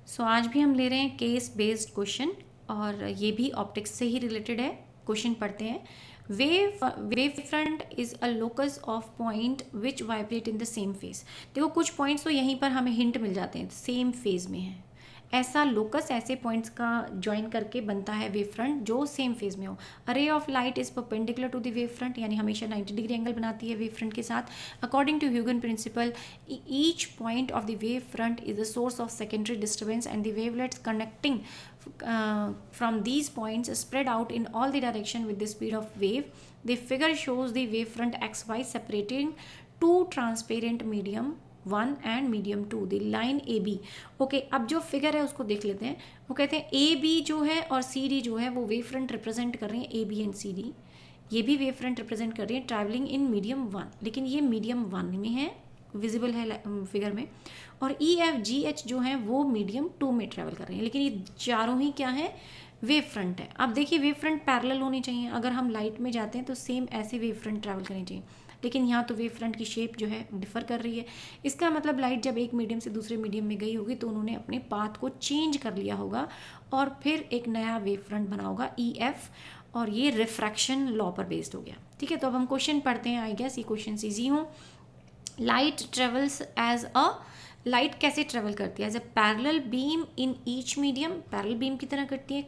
सो आज भी हम ले रहे हैं केस बेस्ड क्वेश्चन और ये भी ऑप्टिक्स से ही रिलेटेड है। क्वेश्चन पढ़ते हैं। Wave front is a locus of point which vibrate in the same phase. देखो कुछ पॉइंट्स तो यहीं पर हमें हिंट मिल जाते हैं, सेम फेज में है। ऐसा लोकस ऐसे पॉइंट्स का ज्वाइन करके बनता है वेव फ्रंट जो सेम फेज में हो। A ray of light is perpendicular to the wave front, यानी हमेशा 90 डिग्री एंगल बनाती है वेव फ्रंट के साथ। अकॉर्डिंग टू ह्यूगन principle, each point of the wave front is the source of secondary disturbance and the wavelets connecting from these points spread out in all the direction with the speed of wave. The figure shows the wavefront xy separating two transparent medium 1 and medium 2, the line AB. Okay, अब जो figure है उसको देख लेते हैं। वो कहते हैं ए बी जो है और सी डी जो है वो वेव फ्रंट रिप्रेजेंट कर रही है, A B and C D ये भी वेव फ्रंट रिप्रेजेंट कर रही है ट्रैवलिंग इन मीडियम 1, लेकिन ये मीडियम 1 में है, विजिबल है फिगर में। और ई एफ जी एच जो है वो मीडियम 2 में ट्रैवल कर रही है, लेकिन ये चारों ही क्या है, वेव फ्रंट है। अब देखिए वेव फ्रंट पैरेलल होनी चाहिए, अगर हम लाइट में जाते हैं तो सेम ऐसे वेव फ्रंट ट्रैवल करनी चाहिए, लेकिन यहाँ तो वेव फ्रंट की शेप जो है डिफर कर रही है। इसका मतलब लाइट जब एक मीडियम से दूसरे मीडियम में गई होगी तो उन्होंने अपने पाथ को चेंज कर लिया होगा और फिर एक नया वेव फ्रंट बना होगा ई एफ, और ये रिफ्रैक्शन लॉ पर बेस्ड हो गया। ठीक है, तो अब हम क्वेश्चन पढ़ते हैं। आई गेस ये क्वेश्चन ईजी हो। Light travels as a, light कैसे ट्रेवल करती है, as a parallel beam in each medium, parallel beam की तरह करती है,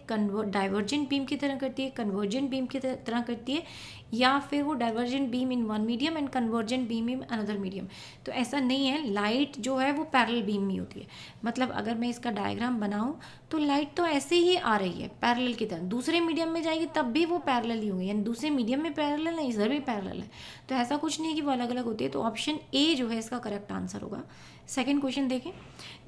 डाइवर्जेंट बीम की तरह करती है, कन्वर्जेंट बीम की तरह करती है, या फिर वो divergent beam in one medium and convergent beam in another medium. तो ऐसा नहीं है, लाइट जो है वो पैरेलल बीम में होती है। मतलब अगर मैं इसका डायग्राम बनाऊँ तो लाइट तो ऐसे ही आ रही है पैरेलल की तरह, दूसरे मीडियम में जाएगी तब भी वो पैरेलल ही होंगी, यानी दूसरे मीडियम में पैरेलल है, इधर भी पैरेलल है। तो ऐसा कुछ नहीं है कि वो अलग अलग होती है। तो ऑप्शन ए जो है इसका करेक्ट आंसर होगा। सेकेंड क्वेश्चन देखें।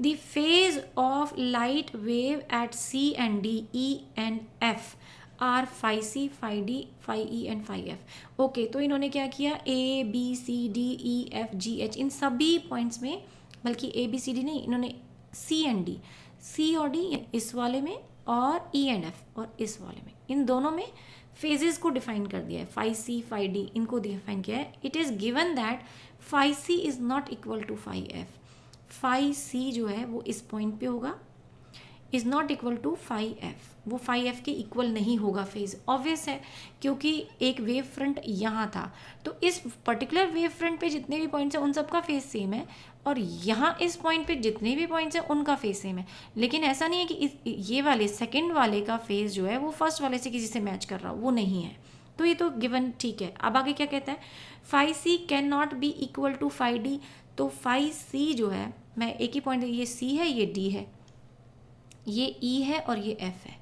The phase of light wave at C and D, E and F are phi C, phi D, phi E and phi F. Okay, तो इन्होंने क्या किया, A B C D E F G H इन सभी points में, बल्कि ए B C D नहीं, इन्होंने सी एंड डी, सी और डी इस वाले में और ई एंड एफ और इस वाले में, इन दोनों में फेजेस को डिफाइन कर दिया है। फाई सी फाई डी इनको डिफाइन किया है। It is given that phi C is not equal to phi F. Phi C जो है वो इस पॉइंट पे होगा, is not equal to phi F, वो फाई एफ के इक्वल नहीं होगा फेज। ऑब्वियस है, क्योंकि एक वेव फ्रंट यहाँ था, तो इस पर्टिकुलर वेव फ्रंट पे जितने भी पॉइंट्स हैं उन सबका फेज सेम है, और यहाँ इस पॉइंट पे जितने भी पॉइंट्स हैं उनका फेज सेम है। लेकिन ऐसा नहीं है कि ये वाले सेकेंड वाले का फेज जो है वो फर्स्ट वाले से किसी से मैच कर रहा हो, वो नहीं है। तो ये तो गिवन ठीक है। अब आगे क्या कहता है, phi C can not be equal to phi D. तो फाई सी जो है, मैं एक ही पॉइंट, ये सी है ये डी है, ये ई है और ये एफ है।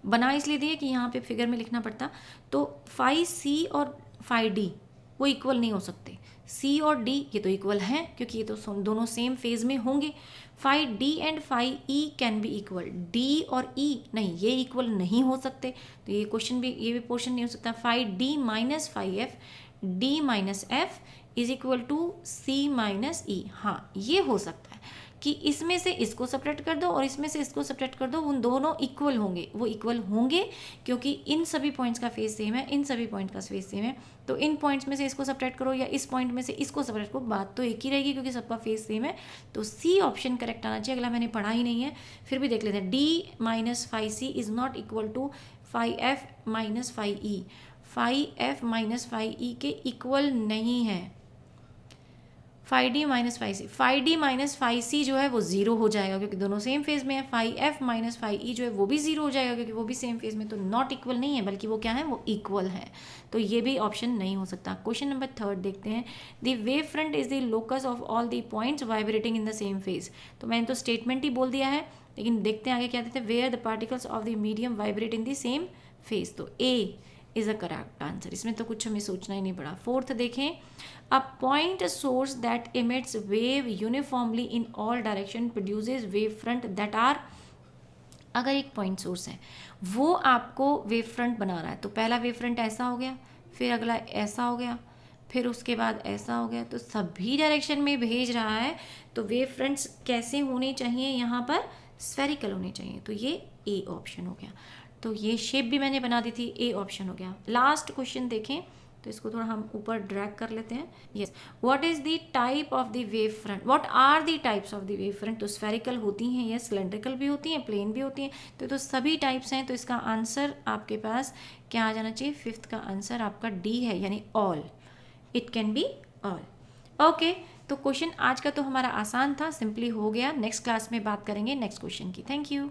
बना इसलिए दिए कि यहाँ पे फिगर में लिखना पड़ता। तो फाई सी और फाई डी वो इक्वल नहीं हो सकते। सी और डी ये तो इक्वल हैं क्योंकि ये तो दोनों सेम फेज में होंगे। Phi D and phi E can be equal, D और ई नहीं, ये इक्वल नहीं हो सकते। तो ये क्वेश्चन भी, ये भी पोर्शन नहीं हो सकता। Phi D minus phi F, D minus F is equal to C minus E. हाँ, ये हो सकता है कि इसमें से इसको सेपरेट कर दो और इसमें से इसको सेपरेट कर दो, उन दोनों इक्वल होंगे। वो इक्वल होंगे क्योंकि इन सभी पॉइंट्स का फेज सेम है, इन सभी पॉइंट का फेज सेम है। तो इन पॉइंट्स में से इसको सेपरेट करो या इस पॉइंट में से इसको सेपरेट करो, बात तो एक ही रहेगी क्योंकि सबका फेज सेम है। तो सी ऑप्शन करेक्ट आना चाहिए। अगला मैंने पढ़ा ही नहीं है, फिर भी देख लेते हैं। D minus phi C is not equal to phi F minus phi E. Phi F minus phi E के इक्वल नहीं है। Phi D minus phi C, phi D minus phi C जो है वो जीरो हो जाएगा क्योंकि दोनों सेम फेज में है। Phi F minus phi E जो है वो भी जीरो हो जाएगा क्योंकि वो भी सेम फेज में। तो नॉट इक्वल नहीं है, बल्कि वो क्या है, वो इक्वल है। तो ये भी ऑप्शन नहीं हो सकता। क्वेश्चन नंबर थर्ड देखते हैं। The wave front is the locus of all the points vibrating in the same phase. तो मैंने तो स्टेटमेंट ही बोल दिया है, लेकिन देखते हैं आगे क्या देते हैं। Where the particles of the medium vibrate in the same phase. तो A is a correct answer, इसमें तो कुछ हमें सोचना ही नहीं पड़ा। फोर्थ देखें। A point source that emits wave uniformly in all direction produces wave front that are. अगर एक पॉइंट सोर्स है वो आपको वेव फ्रंट बना रहा है, तो पहला वेव फ्रंट ऐसा हो गया, फिर अगला ऐसा हो गया, फिर उसके बाद ऐसा हो गया, तो सभी डायरेक्शन में भेज रहा है। तो वेव फ्रंट्स कैसे होने चाहिए, यहाँ पर स्फेरिकल होने चाहिए। तो ये ए ऑप्शन हो गया। तो ये शेप भी मैंने बना दी थी, ए ऑप्शन हो गया। लास्ट क्वेश्चन देखें। तो इसको थोड़ा हम ऊपर ड्रैग कर लेते हैं। Yes, what is the type of the wave front, what are the types of the wave front. तो स्फेरिकल होती हैं, यस, सिलेंड्रिकल भी होती हैं, प्लेन भी होती हैं, तो सभी टाइप्स हैं। तो इसका आंसर आपके पास क्या आ जाना चाहिए, फिफ्थ का आंसर आपका डी है, यानी all, it can be all. Okay, तो क्वेश्चन आज का तो हमारा आसान था, सिंपली हो गया। नेक्स्ट क्लास में बात करेंगे नेक्स्ट क्वेश्चन की। Thank you.